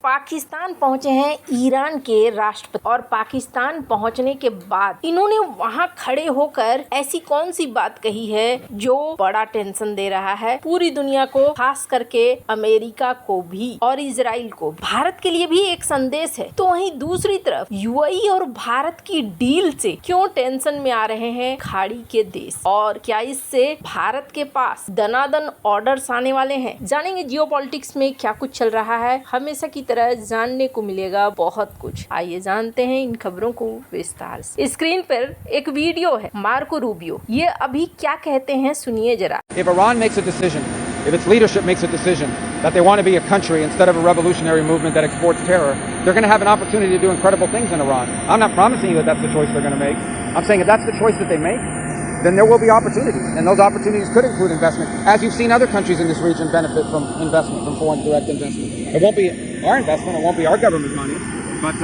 पाकिस्तान पहुंचे हैं ईरान के राष्ट्रपति और पाकिस्तान पहुंचने के बाद इन्होंने वहां खड़े होकर ऐसी कौन सी बात कही है जो बड़ा टेंशन दे रहा है पूरी दुनिया को, खास करके अमेरिका को भी और इजराइल को। भारत के लिए भी एक संदेश है। तो वहीं दूसरी तरफ यूएई और भारत की डील से क्यों टेंशन में आ रहे हैं खाड़ी के देश, और क्या इससे भारत के पास दनादन ऑर्डर्स आने वाले हैं। जानेंगे जियोपॉलिटिक्स में क्या कुछ चल रहा है। हमेशा की तरह जानने को मिलेगा बहुत कुछ। आइए जानते हैं इन खबरों को विस्तार से। स्क्रीन पर एक वीडियो है मार्को रूबियो, ये अभी क्या कहते हैं सुनिए जरा। If Iran makes a decision, if its leadership makes a decision that they want to be a country instead of a revolutionary movement that exports terror, they're going to have an opportunity to do incredible things in Iran. I'm not promising you that that's the choice they're going to make. I'm saying if that's the choice that they make, then there will be opportunities, and those opportunities could include investment, as you've seen other countries in this region benefit from investment, from foreign direct investment. It won't be our investment, it won't be our government money, but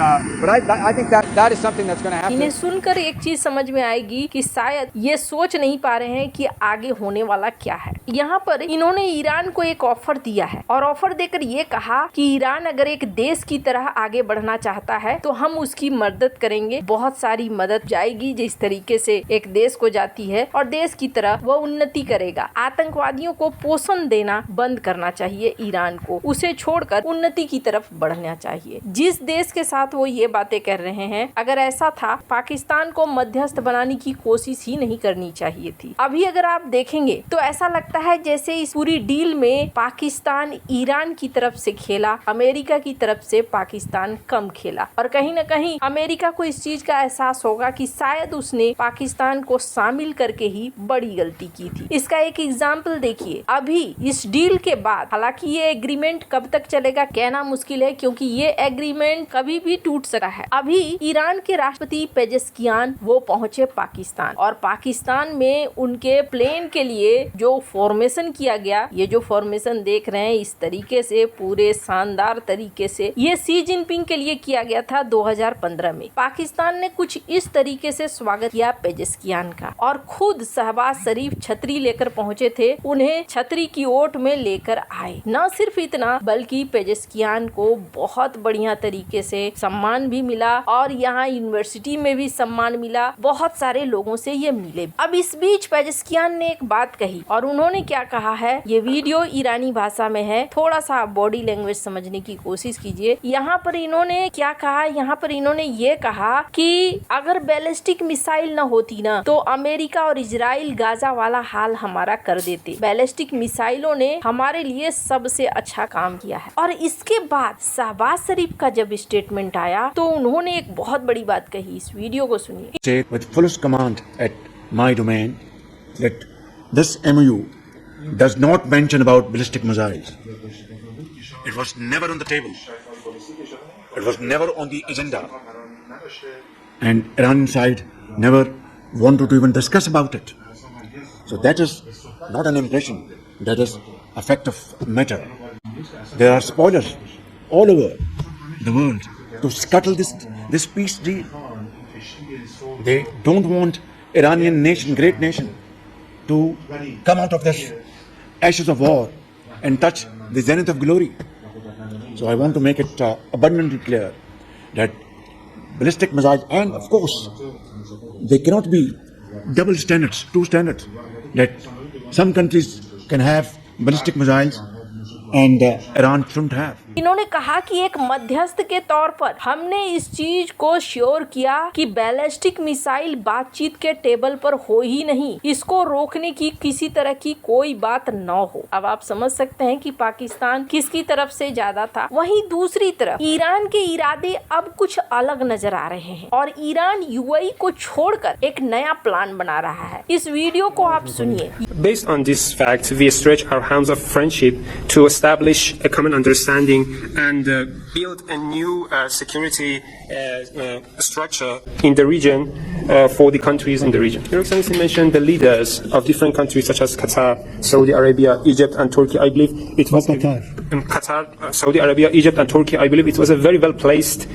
I think that is something that's going to happen. इन्हें सुनकर एक चीज समझ में आएगी कि शायद ये सोच नहीं पा रहे हैं कि आगे होने वाला क्या है। यहाँ पर इन्होंने ईरान को एक ऑफर दिया है और ऑफर देकर ये कहा कि ईरान अगर एक देश की तरह आगे बढ़ना चाहता है तो हम उसकी मदद करेंगे। बहुत सारी मदद जाएगी जिस तरीके से एक देश को जाती है, और देश की तरह वह उन्नति करेगा। आतंकवादियों को पोषण देना बंद करना चाहिए ईरान को, उसे छोड़कर उन्नति की तरफ बढ़ना चाहिए। जिस देश के साथ वो ये बातें कर रहे हैं, अगर ऐसा था पाकिस्तान को मध्यस्थ बनाने की कोशिश ही नहीं करनी चाहिए थी। अभी अगर आप देखेंगे तो ऐसा लगता है जैसे इस पूरी डील में पाकिस्तान ईरान की तरफ से खेला, अमेरिका की तरफ से पाकिस्तान कम खेला, और कहीं न कहीं अमेरिका को इस चीज का एहसास होगा कि शायद उसने पाकिस्तान को शामिल करके ही बड़ी गलती की थी। इसका एक एग्जाम्पल देखिए। अभी इस डील के बाद, हालांकि ये एग्रीमेंट कब तक चलेगा कहना मुश्किल है, क्योंकि ये एग्रीमेंट कभी भी टूट सकता है। अभी ईरान के राष्ट्रपति पेजेस्कियान वो पहुंचे पाकिस्तान, और पाकिस्तान में उनके प्लेन के लिए जो फॉर्मेशन किया गया, ये जो फॉर्मेशन देख रहे हैं इस तरीके से पूरे शानदार तरीके से, ये सी जिनपिंग के लिए किया गया था 2015 में। पाकिस्तान ने कुछ इस तरीके से स्वागत किया पेजेस्कियान का, और खुद शहबाज शरीफ छतरी लेकर पहुंचे थे, उन्हें छतरी की ओट में लेकर आए। न सिर्फ इतना बल्कि पेजेस्कियान को बहुत बढ़िया तरीके से सम्मान भी मिला, और यहाँ यूनिवर्सिटी में भी सम्मान मिला। बहुत सारे लोगों से ये मिले। अब इस बीच पेजेस्कियान ने एक बात कही, और उन्होंने क्या कहा है, ये वीडियो ईरानी भाषा में है, थोड़ा सा बॉडी लैंग्वेज समझने की कोशिश कीजिए। यहाँ पर इन्होंने क्या कहा, यहाँ पर इन्होंने ये कहा कि अगर बैलिस्टिक मिसाइल न होती ना तो अमेरिका और इजराइल गाजा वाला हाल हमारा कर देते। बैलिस्टिक मिसाइलों ने हमारे लिए सबसे अच्छा काम किया है। और इसके बाद शहबाज शरीफ का जब स्टेटमेंट आया तो उन्होंने एक बहुत बड़ी बात कही। इस वीडियो को सुनिए। With fullest command at my domain that this MOU does not mention about ballistic missiles. It was never on the table. It was never on the agenda. And Iran side never wanted to even discuss about it. So that is not an impression. That is a fact of matter. There are spoilers all over the world to scuttle this peace deal. They don't want Iranian nation, great nation, to come out of this ashes of war and touch the zenith of glory. So I want to make it abundantly clear that ballistic missiles, and of course, they cannot be double standards, two standards, that some countries can have ballistic missiles and Iran shouldn't have. इन्होंने कहा कि एक मध्यस्थ के तौर पर हमने इस चीज को श्योर किया कि बैलिस्टिक मिसाइल बातचीत के टेबल पर हो ही नहीं, इसको रोकने की किसी तरह की कोई बात न हो। अब आप समझ सकते हैं कि पाकिस्तान किसकी तरफ से ज्यादा था। वहीं दूसरी तरफ ईरान के इरादे अब कुछ अलग नजर आ रहे हैं, और ईरान यूएई को छोड़कर एक नया प्लान बना रहा है। इस वीडियो को आप सुनिए। Based on this fact, we stretch our hands of friendship to establish a common understanding and build a new security structure in the region for the countries in the region. Your Excellency mentioned the leaders of different countries such as Qatar, Saudi Arabia, Egypt and Turkey. I believe it was Qatar, Saudi Arabia, Egypt and Turkey. I believe it was a very well placed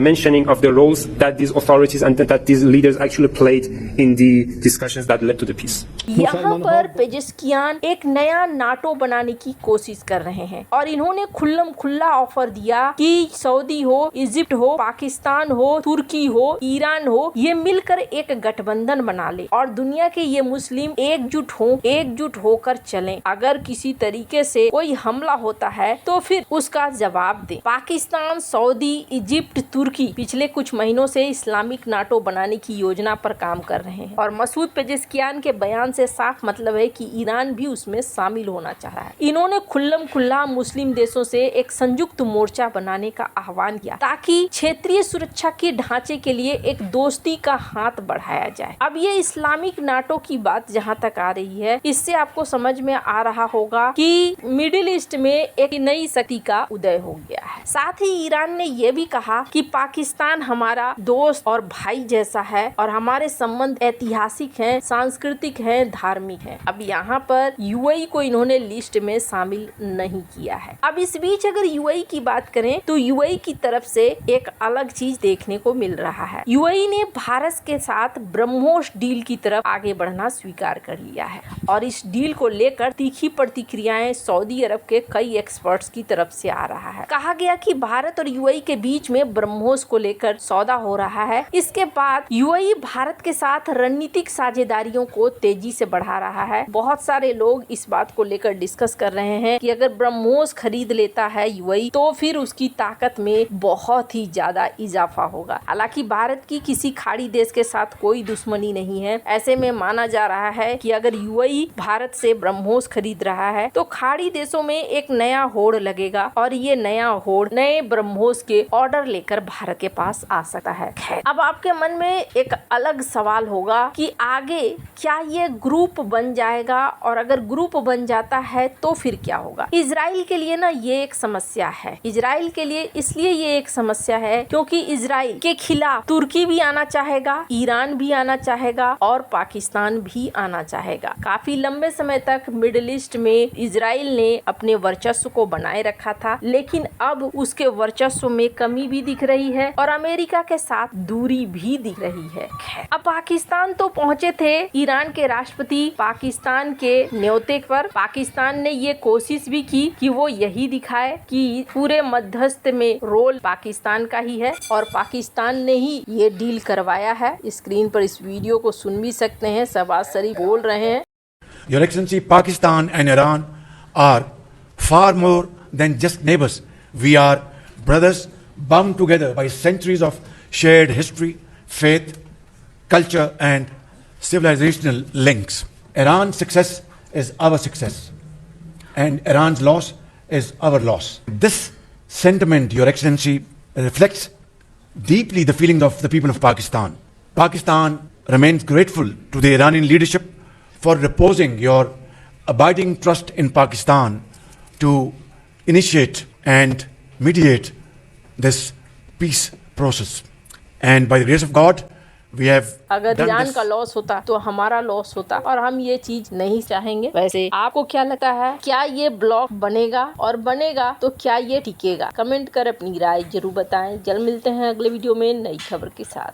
mentioning of the roles that these authorities and that these leaders actually played in the discussions that led to the peace. यहाँ पर पेजेस्कियान एक नया NATO बनाने की कोशिश कर रहे हैं, और इन्होंने खुल्लम खुल्ला ऑफर दिया कि कि सऊदी हो, इजिप्ट हो, पाकिस्तान हो, तुर्की हो, ईरान हो, ये मिलकर एक गठबंधन बना ले और दुनिया के ये मुस्लिम एकजुट होकर चलें। अगर किसी तरीके से कोई हमला होता है तो फिर उसका जवाब दे। पाकिस्तान, सऊदी, इजिप्ट, तुर्की पिछले कुछ महीनों से इस्लामिक नाटो बनाने की योजना पर काम कर रहे हैं और मसूद पेजेस्कियान के बयान से साफ मतलब है कि ईरान भी उसमें शामिल होना चाह रहा है। इन्होंने खुल्लम खुल्ला मुस्लिम देशों से एक संयुक्त मोर्चा बनाने का आह्वान किया ताकि क्षेत्रीय सुरक्षा के ढांचे के लिए एक दोस्ती का हाथ बढ़ाया जाए। अब ये इस्लामिक नाटो की बात जहाँ तक आ रही है, इससे आपको समझ में आ रहा होगा कि मिडिल ईस्ट में एक नई शक्ति का उदय हो गया है। साथ ही ईरान ने यह भी कहा कि पाकिस्तान हमारा दोस्त और भाई जैसा है और हमारे संबंध ऐतिहासिक हैं, सांस्कृतिक हैं, धार्मिक हैं। अब यहाँ पर यूएई को इन्होंने लिस्ट में शामिल नहीं किया है। अब इस बीच अगर यूएई की बात करें तो यूएई की तरफ से एक अलग चीज देखने को मिल रहा है। यूएई ने भारत के साथ ब्रह्मोस डील की तरफ आगे बढ़ना स्वीकार कर लिया है और इस डील को लेकर तीखी प्रतिक्रियाएं सऊदी अरब के कई एक्सपर्ट्स की तरफ से आ रहा है। कहा गया कि भारत और यूएई के बीच में ब्रह्मोस को लेकर सौदा हो रहा है। इसके बाद यूएई भारत के साथ रणनीतिक साझेदारियों को तेजी से बढ़ा रहा है। बहुत सारे लोग इस बात को लेकर डिस्कस कर रहे हैं कि अगर ब्रह्मोस खरीद लेता है यूएई तो फिर उसकी ताकत में बहुत ही ज्यादा इजाफा होगा। हालांकि भारत की किसी खाड़ी देश के साथ कोई दुश्मनी नहीं है। ऐसे में माना जा रहा है कि अगर यूएई भारत से ब्रह्मोस खरीद रहा है तो खाड़ी देशों में एक नया होड़ लगेगा और ये नया होड़ नए ब्रह्मोस के ऑर्डर लेकर भारत के पास आ सकता है। अब आपके मन में एक अलग सवाल होगा कि आगे क्या ये ग्रुप बन जाएगा और अगर ग्रुप बन जाता है तो फिर क्या होगा। इजराइल के लिए ना ये एक समस्या है। इजराइल के लिए इसलिए ये एक समस्या है क्योंकि इजराइल के खिलाफ तुर्की भी आना चाहेगा, ईरान भी आना चाहेगा और पाकिस्तान भी आना चाहेगा। काफी लंबे समय तक मिडिल ईस्ट में इजराइल ने अपने वर्चस्व को बनाए रखा था, लेकिन अब उसके वर्चस्व में कमी भी दिख रही है और अमेरिका के साथ दूरी भी दिख रही है। अब पाकिस्तान तो पहुंचे थे ईरान के राष्ट्रपति पाकिस्तान के न्योते पर। पाकिस्तान ने ये कोशिश भी की कि वो यही दिखाए कि पूरे मध्यस्थ में रोल पाकिस्तान का ही है और पाकिस्तान ने ही ये डील करवाया है। स्क्रीन पर इस वीडियो को सुन भी सकते हैं, शहबाज शरीफ बोल रहे हैं। Your Excellency, Pakistan and Iran are far more than just neighbors. We are brothers bound together by centuries of shared history, faith, culture and civilizational links. Iran's success is our success and Iran's loss is our loss. This sentiment, Your Excellency, reflects deeply the feelings of the people of Pakistan. Pakistan remains grateful to the Iranian leadership for reposing your abiding trust in Pakistan to initiate and mediate this peace process. And by the grace of God, we have अगर done Iran this. का loss होता तो हमारा loss होता और हम ये चीज नहीं चाहेंगे। वैसे आपको क्या लगता है, क्या ये ब्लॉक बनेगा और बनेगा तो क्या ये टिकेगा? कमेंट कर अपनी राय जरूर बताएं। जल्द मिलते हैं अगले वीडियो में नई खबर के साथ।